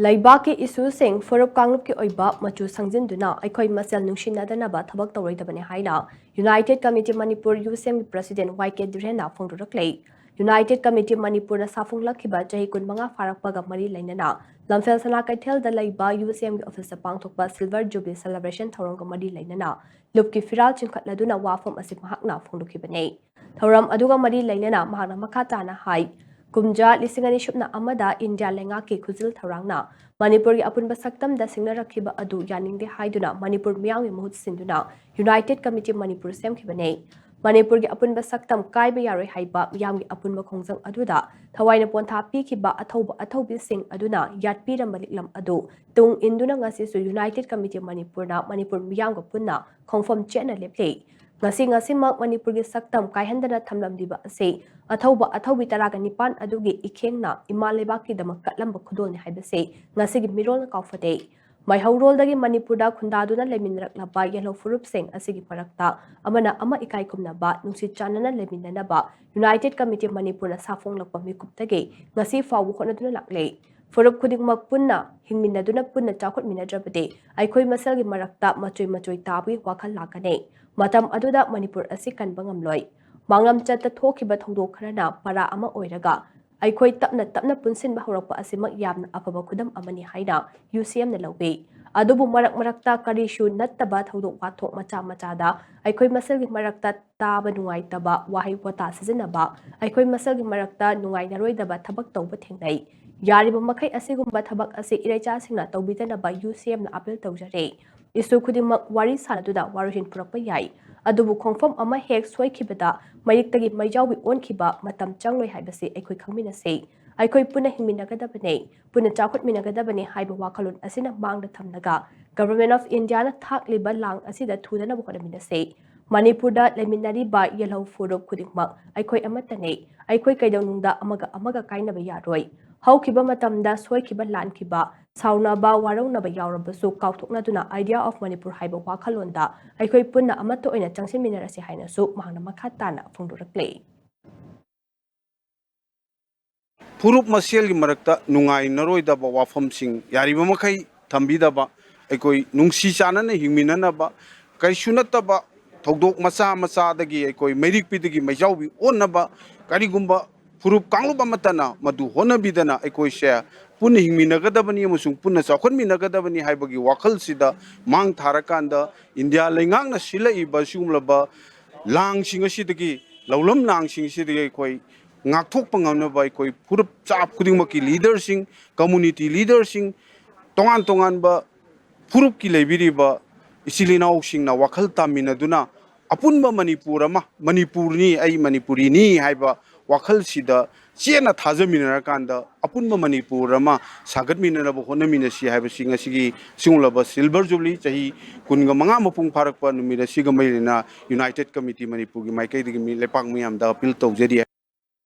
Leibak ki issue-sing Phurup Kanglup ki oiba Machu sangjinduna aikhoi masel nungsinnadanaba thabak tawroidabani haina United Committee Manipur USM President YK Dhiren na phongduraklei United Committee Manipur na safunglakiba chahi kunmanga farakpaga mari lainana lamfel sana kaithel da leiba USM ki office pangthokpa Silver Jubilee Celebration thorongga mari lainana lupki firal chingkhatladuna wafam asi mahakna phongdukibane thoram aduga mari lainana mahakna makata na hai Kumja lisingani shupna amada India lenga ki khuzil tharangna Manipur ki apunba saktam da singna rakhiba adu yaningde haiduna Manipur miyang mi muhut sinduna United Committee Manipur sem khibane Manipur ki apunba saktam kaiba yaroi haiba miyang ki apunba khongjang aduda thawaina pontha pi khiba athaubi sing aduna yatpira maliklam adu tung induna ngasi su United Committee Manipur na Manipur miyang ko punna khongfom chena leple ngasi mak Manipur ki saktam kaihandana thamlamdiba ase athaubi taraga nipan adugi ikhengna ima Leibak ki damak katlamba khudol ni haibase ngasi gi mirol kaufade mai haurol dagi Manipur da khundaduna leminrak laba yellow Phurup sing asigi parakta amana ama ikai kumna ba nungsi chanana leminana ba United Committee Manipur na safong lakpa mikuptage ngasi fawu khonaduna lakle Phurup khudingmak punna hingminaduna punna chakot minadrabade aikhoi masalgi marakta machoi tabi wakhal lakane matam aduda Manipur asi kanbangamloi manglam chatta thokiba thongdok kharana para ama oiraga aikhoi tapna punsin ba horakpa asimak yamna afaba khudam amani haina UCM na lobe adubu marakta karishu nattaba thodok wathok macha da aikhoi masalgi marakta taba nungai taba wahai wata sizinaba aikhoi masalgi marakta nungai naroidaba thabak tawba thengnai yariba makai asigumba thabak asi iraicha singna tawbidana ba UCM na appeal tawjare isu khudimak wari sanaduda waruhin purakpa yai adubu khongfam ama hek soikhibada mayiktagi maijawbi onkhiba matam changloi haibase aikhoi khangminase aikhoi puna hingminagadabane puna chakotminagadabane haiba wakhalon asina mangda thamnaga Government of India na thakliba lang asida thudana bukadaminase Manipur da leminari ba yellow Phurup khudingmak aikhoi amatane aikhoi kaidawnungda amaga kainaba yaroi haukiba matamda soikiba lankiba saunaba warawnaba yaurabasu kauthoknaduna idea of Manipur haiba wakhalonda aikhoi punna amatta oina changsinminarasi hainasu mahangna makhatana phongdorakle Phurup masel gi marakta nungai naroidaba wafamsing yariba makai thambidaba aikoi nungsi chanana hingminanaba kaishunataba thodok macha dagi aikoi merik pidagi maijaubi onnaba karigumba Phurup Kanglup amatana madu honabidana aikoi se punna hingminagadabani amusung punna chawkhonminagadabani haibagi wakhal sida mang tharakanda India lengangna silaiba sumlaba langsing asidagi laulam langsing sidagi aikoi ngakthokpa ngamnaba aikoi Phurup chap khudingmaki leadersing community leadersing tongan ba Phurup ki leibiriba isilinau singna wakhal taminaduna apunba Manipurni ai Manipurini haiba wakhal sida chena thajaminarakanda apunba Manipurama sagatminaraba honaminasi haiba singa sigi singulaba Silver Jubilee chahi kunga manga mapung pharakpa numira siga mailina United Committee Manipur gi maikai digi mi Leibak miyamda appeal tawjari